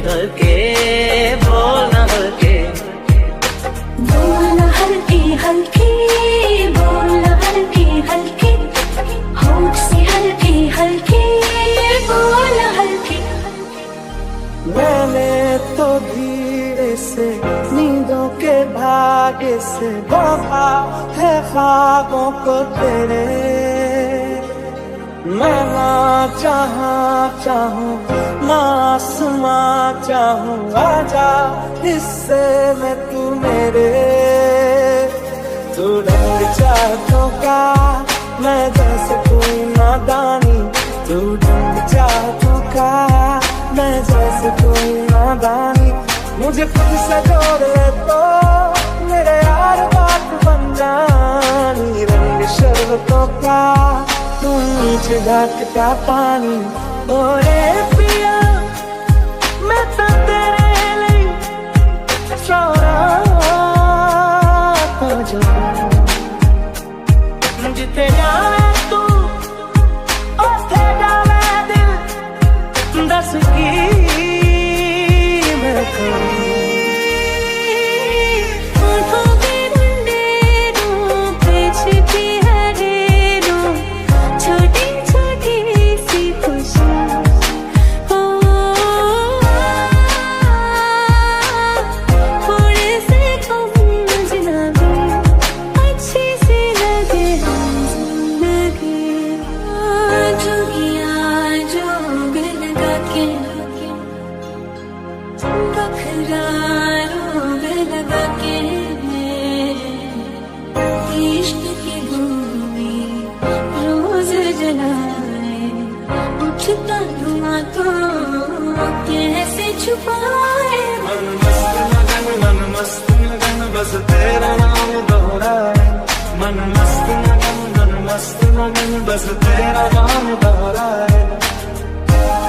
हल्के बोलना हल्के, बोलना हल्के हल्के, बोलना हल्के हल्के, होठ से हल्के हल्के, बोलना हल्के। मैंने तो धीरे से नींदों के भागे से बांधा है ख्वाबों को तेरे। मैं ना चाहूँ ना आसमां चाहूँ, आजा हिस्से में तू मेरे। तू रंग चाहतों का मैं जैसे कोई नादानी, तू रंग चाहतों का मैं जैसे कोई नादानी। मुझे खुद से जोड़ ले तो मेरे यार बात बन जानी। रंग शरबतों का तू नीचे घाट का पानी। ओरे पिया मैं तो तेरे लिए सोना हो जाऊं, जिथे जावे तू उथे जावे दिल, दस की मैं करूं। इश्क की भूमि रोज जलाए, उठता धुआं तो कैसे छुपाए। मन मस्त मगन बस तेरा नाम दोहराए। मन मस्त मगन बस तेरा नाम दोहराए।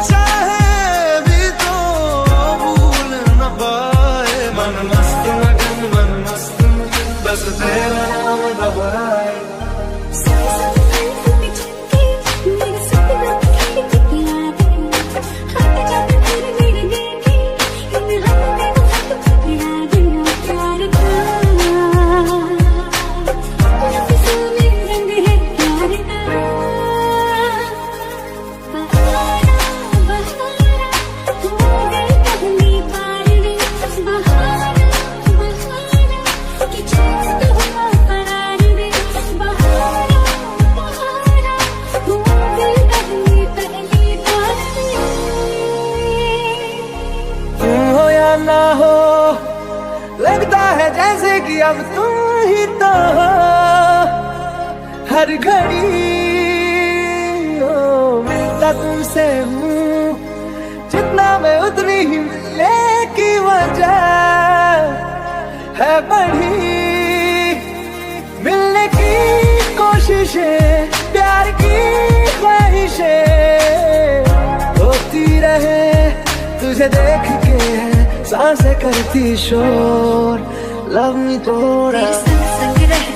चाहे भी तो भूल न पाए। मन मस्त मगन बस तेरा नाम दोहराए। ना हो लगता है जैसे कि अब तुम ही तो हो हर घड़ी। मिलता तुमसे हूँ जितना मैं उतनी ही मिलने की वजह है बढ़ी। मिलने की कोशिशें प्यार की ख्वाहिशें होती रहे, तुझे देख के सांसें करती शोर। लव मी थोड़ा संग संग रहे